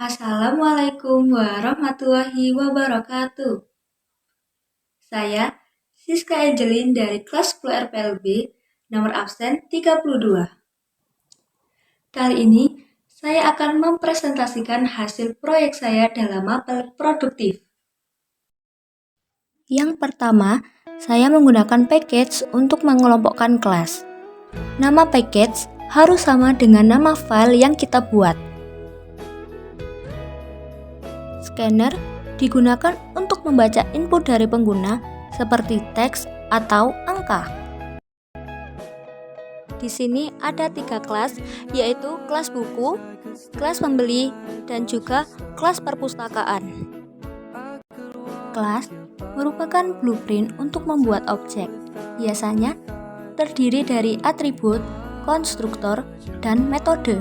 Assalamualaikum warahmatullahi wabarakatuh. Saya Siska Angelin dari kelas 10 RPLB, nomor absen 32. Kali ini, saya akan mempresentasikan hasil proyek saya dalam mapel produktif. Yang pertama, saya menggunakan package untuk mengelompokkan kelas. Nama package harus sama dengan nama file yang kita buat. Scanner digunakan untuk membaca input dari pengguna seperti teks atau angka. Di sini ada 3 kelas, yaitu kelas buku, kelas pembeli, dan juga kelas perpustakaan. Kelas merupakan blueprint untuk membuat objek. Biasanya terdiri dari atribut, konstruktor, dan metode.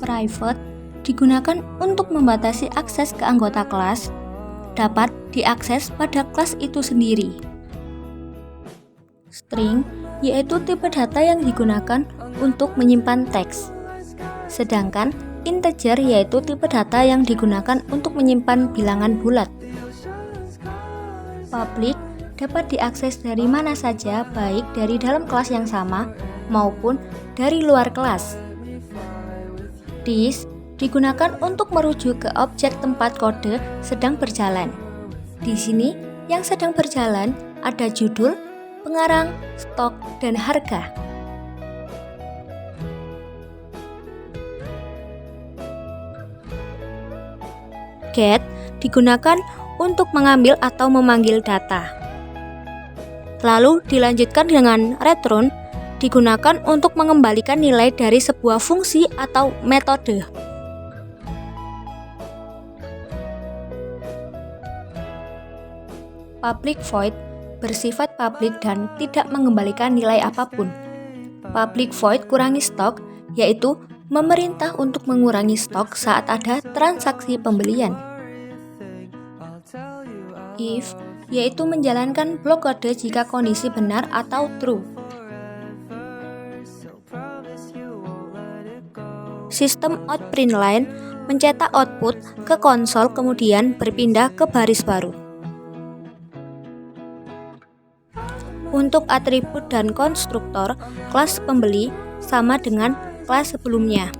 Private digunakan untuk membatasi akses ke anggota kelas, dapat diakses pada kelas itu sendiri. String yaitu tipe data yang digunakan untuk menyimpan teks. Sedangkan integer yaitu tipe data yang digunakan untuk menyimpan bilangan bulat. Public dapat diakses dari mana saja, baik dari dalam kelas yang sama maupun dari luar kelas. This digunakan untuk merujuk ke objek tempat kode sedang berjalan. Di sini, yang sedang berjalan ada judul, pengarang, stok, dan harga. Get digunakan untuk mengambil atau memanggil data. Lalu dilanjutkan dengan return, digunakan untuk mengembalikan nilai dari sebuah fungsi atau metode. Public void bersifat publik dan tidak mengembalikan nilai apapun. Public void kurangi stok, yaitu memerintah untuk mengurangi stok saat ada transaksi pembelian. If yaitu menjalankan blok kode jika kondisi benar atau true. Sistem outPrintln mencetak output ke konsol kemudian berpindah ke baris baru. Untuk atribut dan konstruktor, kelas pembeli sama dengan kelas sebelumnya.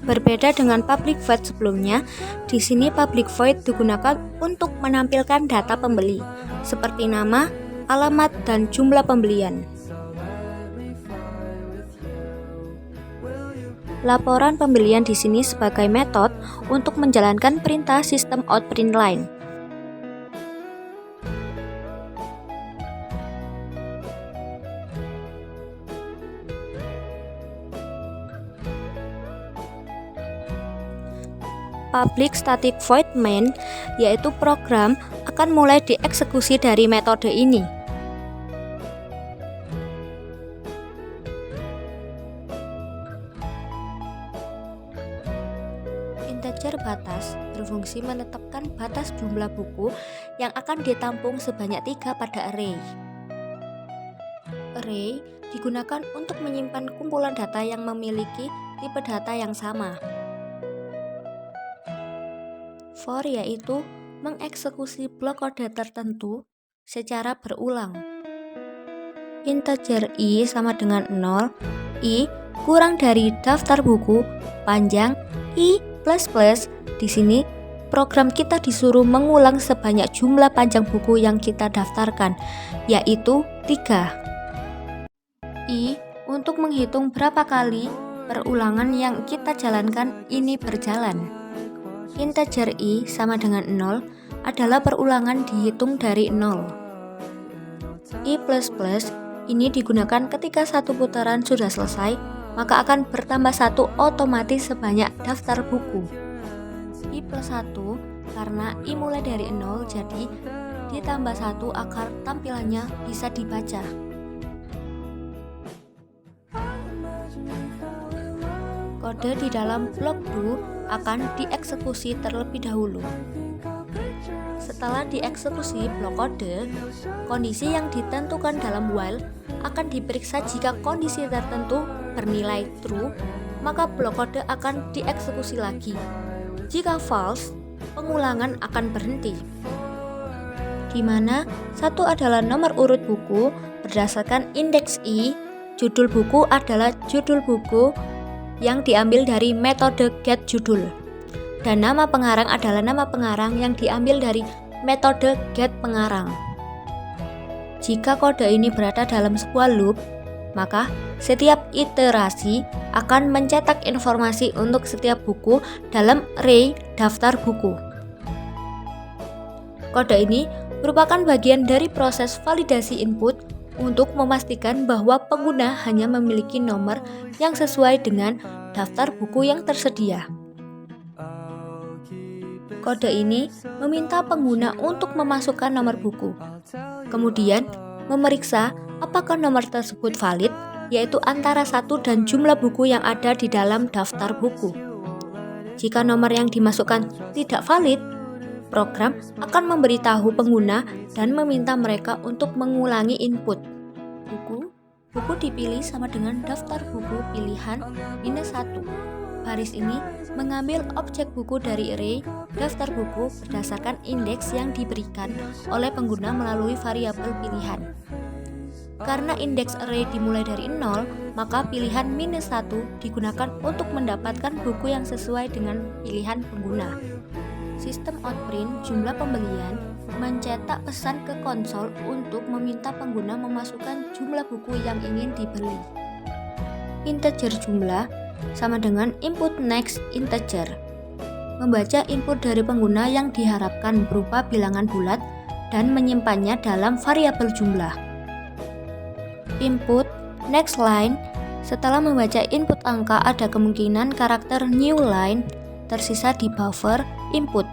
Berbeda dengan public void sebelumnya, di sini public void digunakan untuk menampilkan data pembeli, seperti nama, alamat, dan jumlah pembelian. Laporan pembelian di sini sebagai metode untuk menjalankan perintah sistem outPrintln. Public static void main yaitu program akan mulai dieksekusi dari metode ini. Integer batas berfungsi menetapkan batas jumlah buku yang akan ditampung sebanyak 3 pada array. Array digunakan untuk menyimpan kumpulan data yang memiliki tipe data yang sama. For yaitu mengeksekusi blok kode tertentu secara berulang. Integer i sama dengan 0, i kurang dari daftar buku, panjang i plus plus. Di sini program kita disuruh mengulang sebanyak jumlah panjang buku yang kita daftarkan, yaitu 3. I untuk menghitung berapa kali perulangan yang kita jalankan ini berjalan. Integer i sama dengan 0 adalah perulangan dihitung dari 0. I++ ini digunakan ketika satu putaran sudah selesai, maka akan bertambah 1 otomatis sebanyak daftar buku. I+1 karena i mulai dari 0, jadi ditambah 1 agar tampilannya bisa dibaca. Kode di dalam blok do akan dieksekusi terlebih dahulu. Setelah dieksekusi blok kode, kondisi yang ditentukan dalam while akan diperiksa jika kondisi tertentu bernilai true, maka blok kode akan dieksekusi lagi. Jika false, pengulangan akan berhenti. Di mana satu adalah nomor urut buku berdasarkan indeks I, judul buku adalah judul buku yang diambil dari metode getJudul, dan nama pengarang adalah nama pengarang yang diambil dari metode getPengarang. Jika kode ini berada dalam sebuah loop, maka setiap iterasi akan mencetak informasi untuk setiap buku dalam array daftar buku. Kode ini merupakan bagian dari proses validasi input untuk memastikan bahwa pengguna hanya memiliki nomor yang sesuai dengan daftar buku yang tersedia. Kode ini meminta pengguna untuk memasukkan nomor buku, kemudian memeriksa apakah nomor tersebut valid, yaitu antara 1 dan jumlah buku yang ada di dalam daftar buku. Jika nomor yang dimasukkan tidak valid, program akan memberitahu pengguna dan meminta mereka untuk mengulangi input. Buku dipilih sama dengan daftar buku pilihan -1. Baris ini mengambil objek buku dari array daftar buku berdasarkan indeks yang diberikan oleh pengguna melalui variabel pilihan. Karena indeks array dimulai dari 0, maka pilihan -1 digunakan untuk mendapatkan buku yang sesuai dengan pilihan pengguna. Sistem outprint jumlah pembelian mencetak pesan ke konsol untuk meminta pengguna memasukkan jumlah buku yang ingin dibeli. Integer jumlah sama dengan input next integer. Membaca input dari pengguna yang diharapkan berupa bilangan bulat dan menyimpannya dalam variabel jumlah. Input next line. Setelah membaca input angka, ada kemungkinan karakter new line tersisa di buffer input.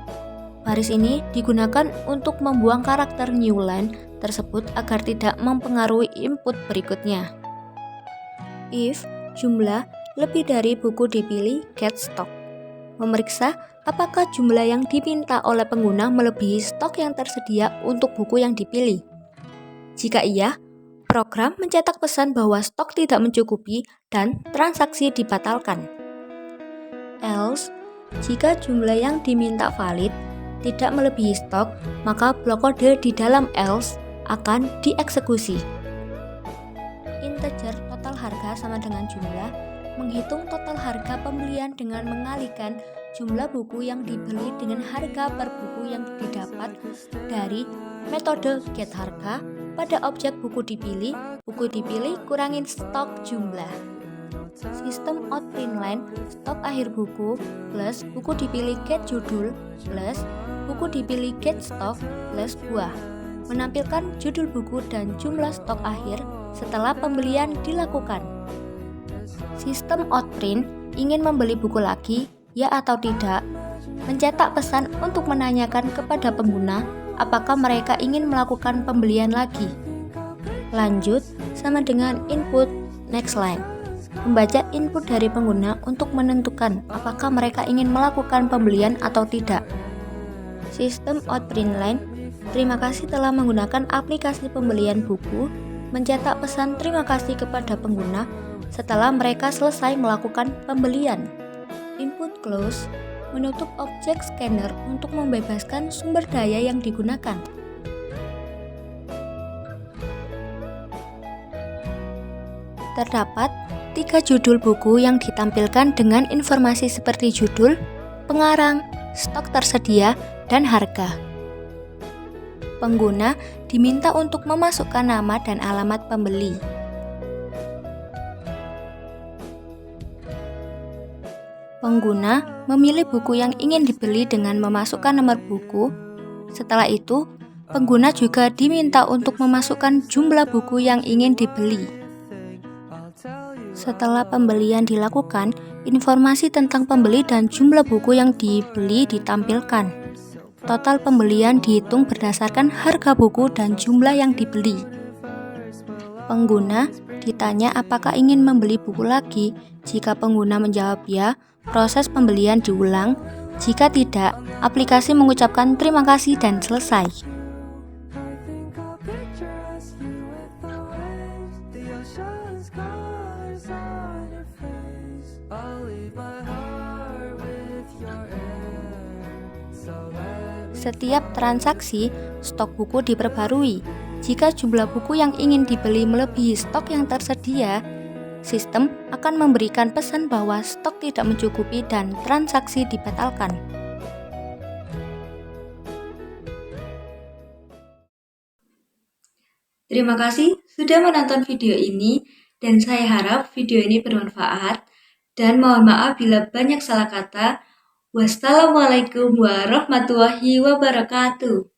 Baris ini digunakan untuk membuang karakter new line tersebut agar tidak mempengaruhi input berikutnya. If jumlah lebih dari buku dipilih getStock. Memeriksa apakah jumlah yang diminta oleh pengguna melebihi stok yang tersedia untuk buku yang dipilih. Jika iya, program mencetak pesan bahwa stok tidak mencukupi dan transaksi dibatalkan. Else, jika jumlah yang diminta valid, tidak melebihi stok, maka blok kode di dalam else akan dieksekusi. Integer total harga sama dengan jumlah, menghitung total harga pembelian dengan mengalihkan jumlah buku yang dibeli dengan harga per buku yang didapat dari metode getHarga pada objek buku dipilih kurangin stok jumlah. Sistem outprint line stok akhir buku plus buku dipilih getJudul plus buku dipilih getStock plus buah menampilkan judul buku dan jumlah stok akhir setelah pembelian dilakukan. Sistem outprint ingin membeli buku lagi, ya atau tidak, mencetak pesan untuk menanyakan kepada pengguna apakah mereka ingin melakukan pembelian lagi. Lanjut sama dengan input next line. Membaca input dari pengguna untuk menentukan apakah mereka ingin melakukan pembelian atau tidak. Sistem outprint line, terima kasih telah menggunakan aplikasi pembelian buku, mencetak pesan terima kasih kepada pengguna setelah mereka selesai melakukan pembelian. Input close, menutup objek scanner untuk membebaskan sumber daya yang digunakan. Terdapat 3 judul buku yang ditampilkan dengan informasi seperti judul, pengarang, stok tersedia, dan harga. Pengguna diminta untuk memasukkan nama dan alamat pembeli. Pengguna memilih buku yang ingin dibeli dengan memasukkan nomor buku. Setelah itu, pengguna juga diminta untuk memasukkan jumlah buku yang ingin dibeli. Setelah pembelian dilakukan, informasi tentang pembeli dan jumlah buku yang dibeli ditampilkan. Total pembelian dihitung berdasarkan harga buku dan jumlah yang dibeli. Pengguna ditanya apakah ingin membeli buku lagi. Jika pengguna menjawab ya, proses pembelian diulang. Jika tidak, aplikasi mengucapkan terima kasih dan selesai. Setiap transaksi, stok buku diperbarui. Jika jumlah buku yang ingin dibeli melebihi stok yang tersedia, sistem akan memberikan pesan bahwa stok tidak mencukupi dan transaksi dibatalkan. Terima kasih sudah menonton video ini dan saya harap video ini bermanfaat dan mohon maaf bila banyak salah kata. Wassalamualaikum warahmatullahi wabarakatuh.